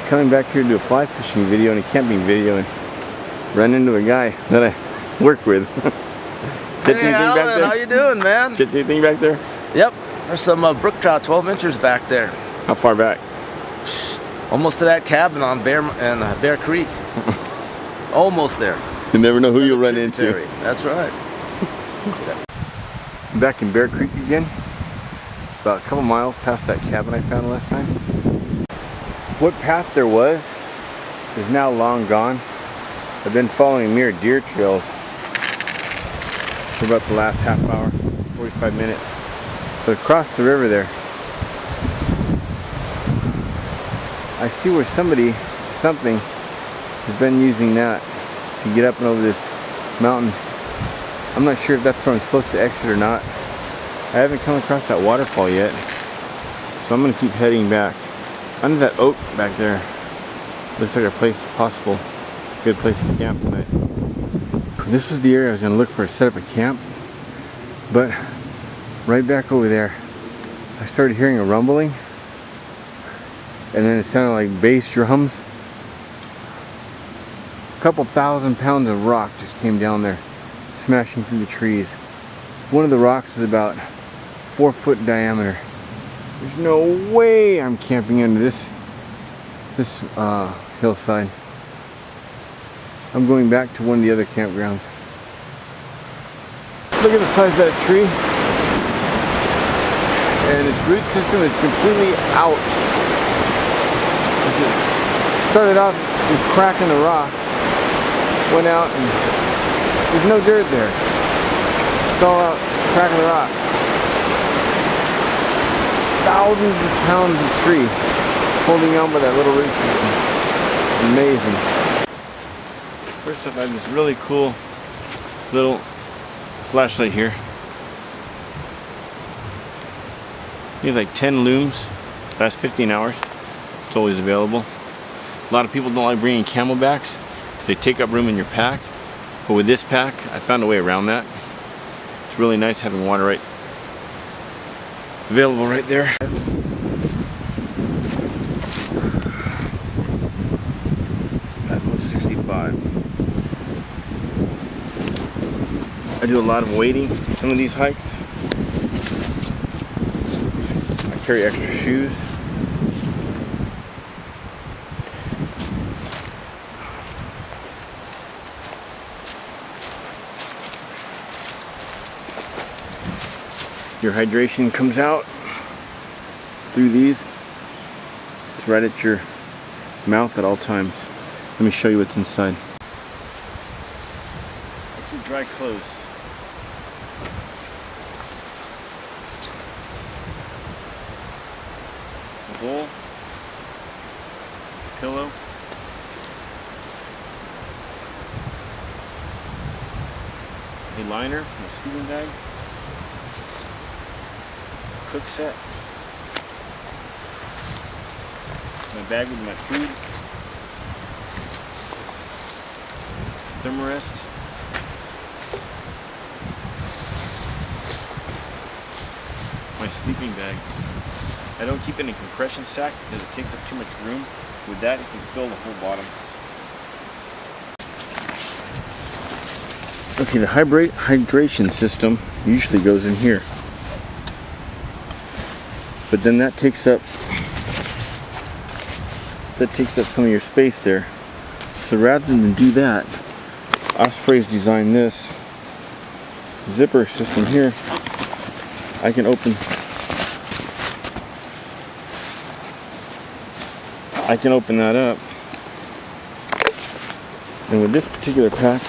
coming back here to do a fly fishing video and a camping video and run into a guy that I work with. Hey Alan, how you doing, man? Catch anything back there? Yep, there's some brook trout, 12 inchers back there. How far back? Almost to that cabin on Bear Creek. Almost there. You never know who you'll run into. That's right. I'm back in Bear Creek again, about a couple miles past that cabin I found last time. What path there was is now long gone. I've been following mere deer trails for about the last half hour, 45 minutes. But across the river there, I see where something has been using that to get up and over this mountain. I'm not sure if that's where I'm supposed to exit or not. I haven't come across that waterfall yet, so I'm going to keep heading back. Under that oak back there, looks like a possible good place to camp tonight. This was the area I was going to look for to set up a camp, but right back over there, I started hearing a rumbling, and then it sounded like bass drums. A couple thousand pounds of rock just came down there, smashing through the trees. One of the rocks is about 4 foot in diameter. There's no way I'm camping under this hillside. I'm going back to one of the other campgrounds. Look at the size of that tree. And its root system is completely out. It started off with cracking the rock, went out, and there's no dirt there. It's all out, cracking the rock. Thousands of pounds of tree holding on by that little root system. Amazing. First up, I have this really cool little flashlight here. You have like 10 looms, lasts 15 hours. It's always available. A lot of people don't like bringing camelbacks because they take up room in your pack. But with this pack, I found a way around that. It's really nice having water right available right there. That was 65. I do a lot of wading in some of these hikes. I carry extra shoes. Your hydration comes out through these. It's right at your mouth at all times. Let me show you what's inside. I keep dry clothes. A bowl, pillow, a liner, a sleeping bag, cook set, my bag with my food, thermarest, my sleeping bag. I don't keep it in a compression sack because it takes up too much room. With that, it can fill the whole bottom. Okay, the hydration system usually goes in here. But then that takes up some of your space there. So rather than do that, Osprey's designed this zipper system here. I can open that up, and with this particular pack,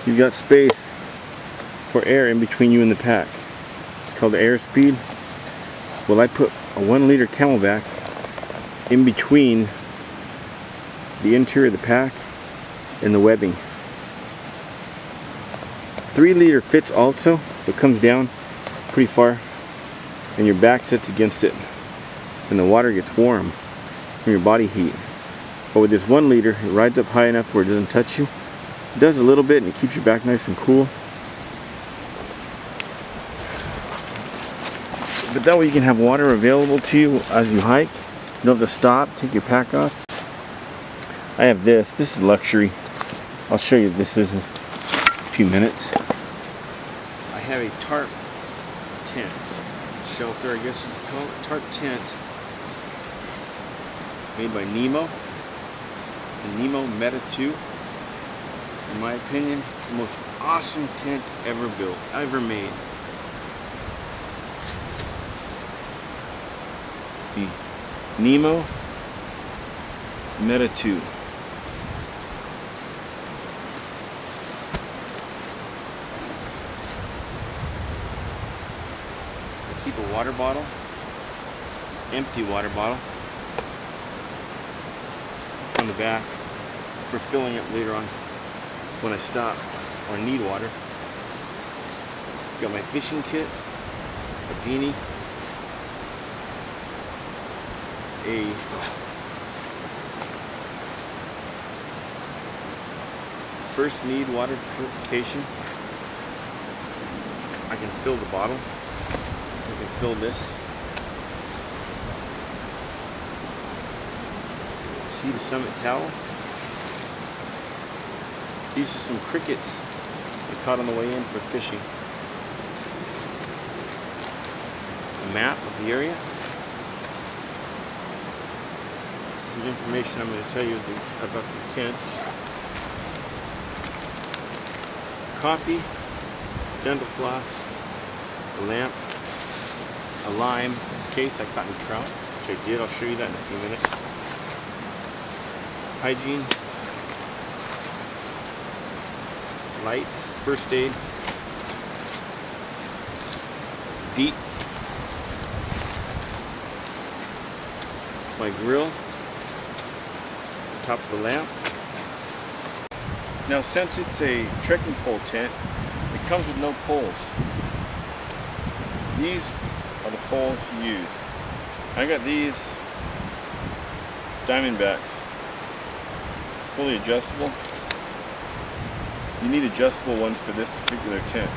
you've got space for air in between you and the pack. It's called Airspeed. Well, I put a 1 liter Camelback in between the interior of the pack and the webbing. 3 liter fits also, but comes down pretty far, and your back sits against it, and the water gets warm from your body heat. But with this 1 liter, it rides up high enough where it doesn't touch you. It does a little bit, and it keeps your back nice and cool. but that way you can have water available to you as you hike. You don't have to stop, take your pack off. I have this. This is luxury. I'll show you this is in a few minutes. I have a tarp tent. Shelter, I guess you could call it. Tarp tent. Made by Nemo. It's a Nemo Meta 2. In my opinion, the most awesome tent ever built, ever made. The Nemo Meta 2. I keep a water bottle, empty water bottle, on the back for filling it later on when I stop or need water. Got my fishing kit, a beanie, a first need water purification. I can fill the bottle. I can fill this. See the Summit towel? These are some crickets I caught on the way in for fishing. A map of the area. Some information I'm going to tell you about the tent. Coffee, dental floss, a lamp, a lime in case I caught any trout, which I did. I'll show you that in a few minutes. Hygiene, lights, first aid, deep, my grill, the top of the lamp. Now since it's a trekking pole tent, it comes with no poles. These are the poles you use. I got these Diamondbacks. Fully adjustable. You need adjustable ones for this particular tent.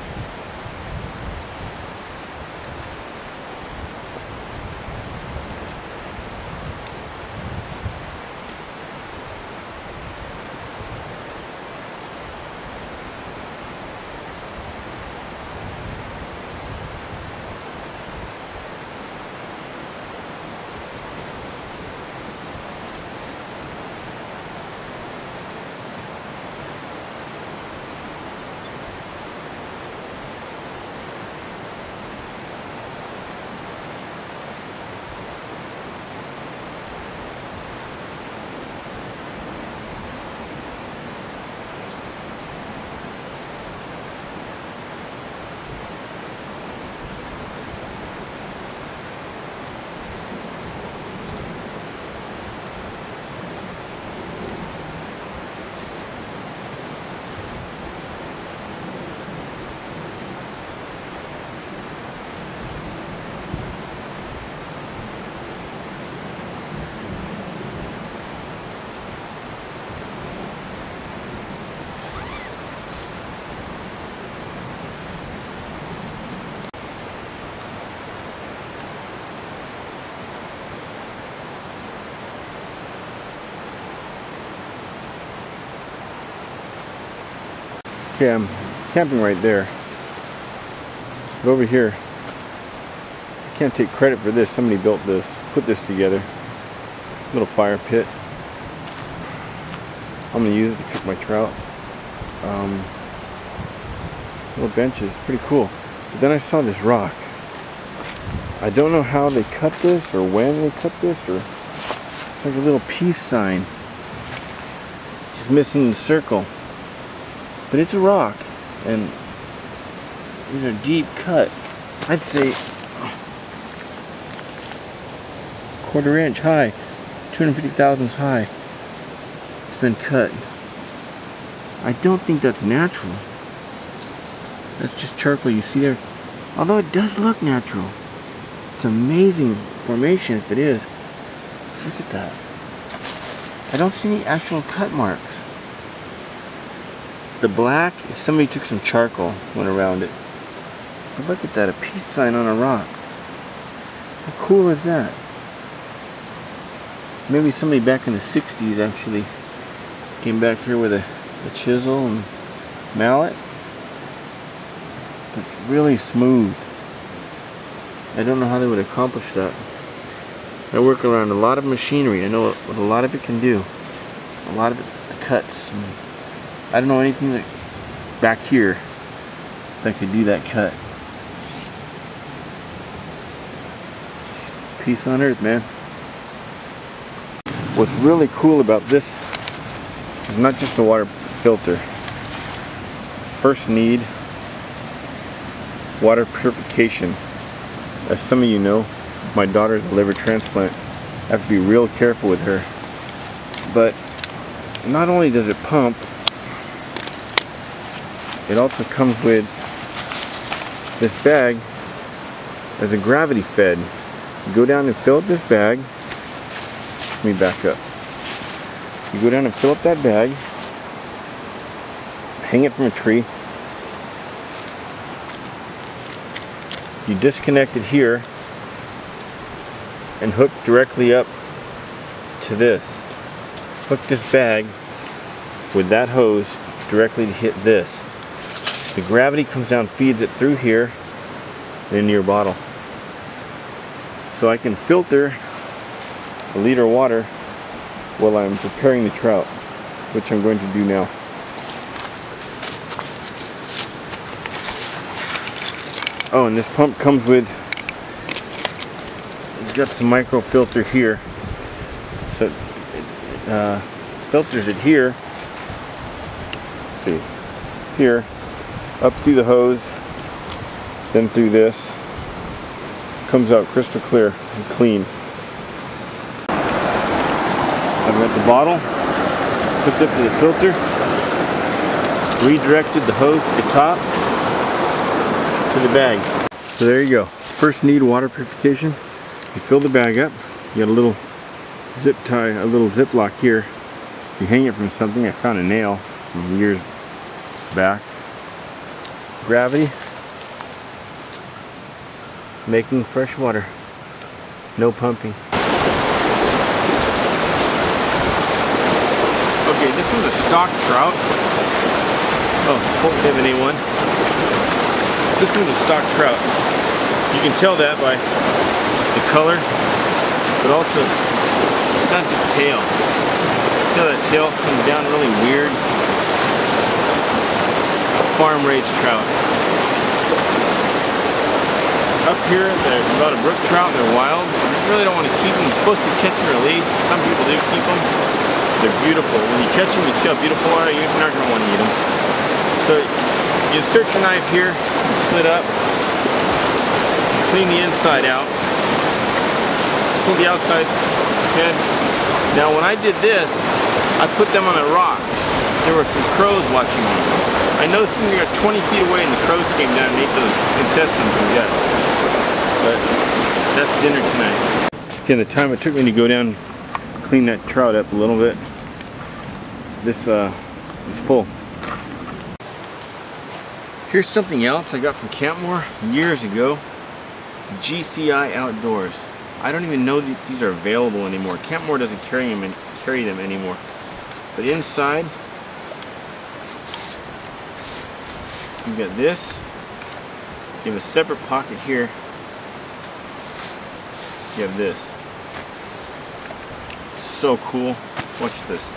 Okay, I'm camping right there. But over here, I can't take credit for this. Somebody built this, put this together. Little fire pit. I'm gonna use it to cook my trout. Little benches, pretty cool. But then I saw this rock. I don't know how they cut this or when they cut this, or it's like a little peace sign. Just missing the circle. But it's a rock, and these are deep cut. I'd say 1/4 inch high, 250 thousandths high. It's been cut. I don't think that's natural. That's just charcoal you see there. Although it does look natural. It's amazing formation if it is. Look at that. I don't see any actual cut marks. The black is somebody took some charcoal, went around it. But look at that, a peace sign on a rock. How cool is that? Maybe somebody back in the 60s actually came back here with a chisel and mallet. It's really smooth. I don't know how they would accomplish that. I work around a lot of machinery. I know what a lot of it can do. A lot of it cuts. And I don't know anything that back here that could do that cut. Peace on earth, man. What's really cool about this is not just a water filter. First need, water purification. As some of you know, my daughter's a liver transplant. I have to be real careful with her. But not only does it pump, it also comes with this bag as a gravity fed. You go down and fill up this bag. Let me back up. You go down and fill up that bag, hang it from a tree. You disconnect it here and hook directly up to this. Hook this bag with that hose directly to hit this. The gravity comes down, feeds it through here and into your bottle. So I can filter a liter of water while I'm preparing the trout, which I'm going to do now. Oh, and this pump comes with, it's got some micro filter here, so it filters it here. Let's see, here, up through the hose, then through this. Comes out crystal clear and clean. I've got the bottle hooked up to the filter, redirected the hose to the top to the bag. So there you go. First need, water purification. You fill the bag up. You got a little zip tie, a little zip lock here. You hang it from something. I found a nail from years back. Gravity. Making fresh water. No pumping. Okay, this is a stock trout. Oh, hope they have an A1. This is a stock trout. You can tell that by the color, but also stunted tail. See how that tail comes down really weird? Farm raised trout. Up here, there's a lot of brook trout. They're wild. You really don't want to keep them. It's supposed to be catch and release. Some people do keep them. They're beautiful. When you catch them, you see how beautiful they are. You're not going to want to eat them. So you insert your knife here, you slit up, clean the inside out, pull the outsides head. Now when I did this, I put them on a rock. There were some crows watching me. I noticed when we got 20 feet away and the crows came down and ate those intestines and guts. But that's dinner tonight. Again, the time it took me to go down and clean that trout up a little bit, this is full. Here's something else I got from Campmore years ago. GCI Outdoors. I don't even know that these are available anymore. Campmore doesn't carry them anymore. But inside, you got this. You have a separate pocket here. You have this. So cool. Watch this.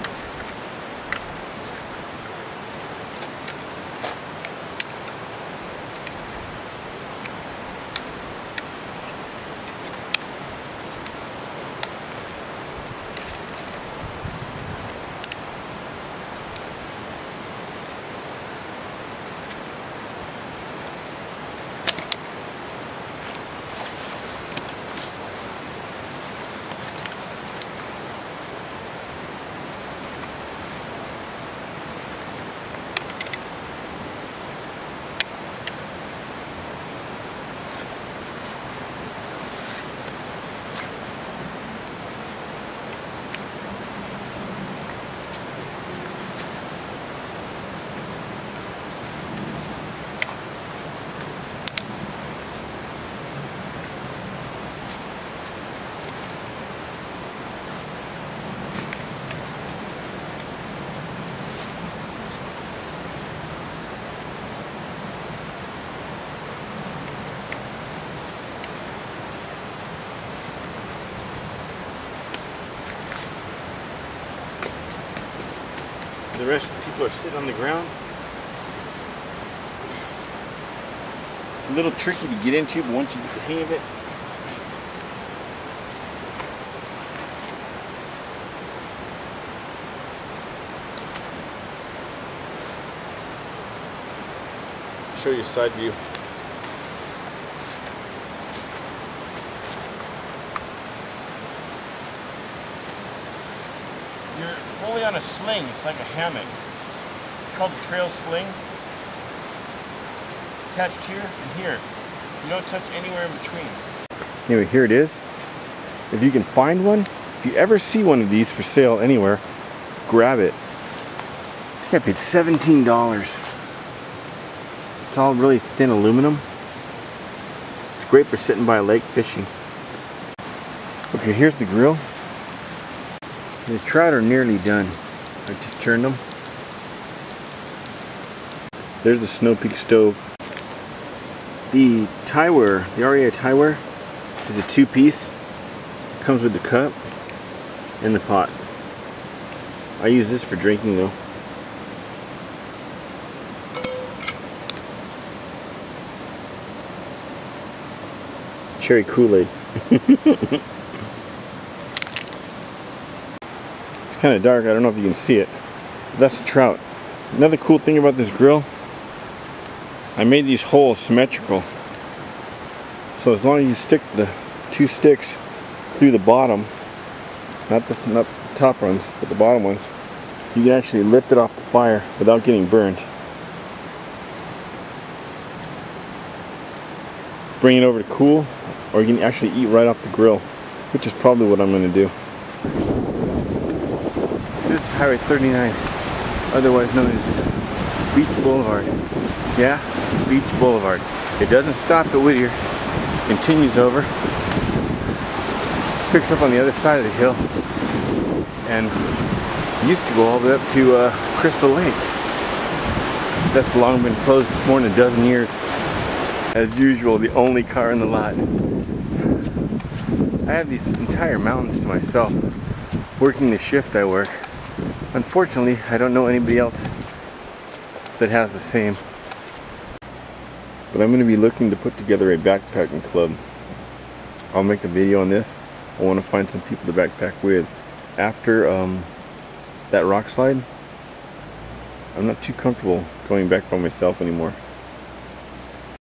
the rest of the people are sitting on the ground. It's a little tricky to get into, but once you get the hang of it, show you a side view. You're fully on a sling. It's like a hammock. It's called a trail sling. It's attached here and here. You don't touch anywhere in between. Anyway, here it is. If you can find one, if you ever see one of these for sale anywhere, grab it. I think I paid $17. It's all really thin aluminum. It's great for sitting by a lake fishing. Okay, here's the grill. The trout are nearly done. I just turned them. There's the Snow Peak stove. The tieware, the REI tieware, is a two-piece. It comes with the cup and the pot. I use this for drinking though. Cherry Kool-Aid. It's kind of dark, I don't know if you can see it. But that's a trout. Another cool thing about this grill, I made these holes symmetrical. So as long as you stick the two sticks through the bottom, not the top ones, but the bottom ones, you can actually lift it off the fire without getting burned. Bring it over to cool, or you can actually eat right off the grill, which is probably what I'm going to do. This is Highway 39, otherwise known as Beach Boulevard. Yeah, Beach Boulevard. It doesn't stop at Whittier, it continues over, picks up on the other side of the hill, and used to go all the way up to Crystal Lake. That's long been closed for more than a dozen years. As usual, the only car in the lot. I have these entire mountains to myself, working the shift I work. Unfortunately, I don't know anybody else that has the same. But I'm going to be looking to put together a backpacking club. I'll make a video on this. I want to find some people to backpack with. After that rock slide, I'm not too comfortable going back by myself anymore.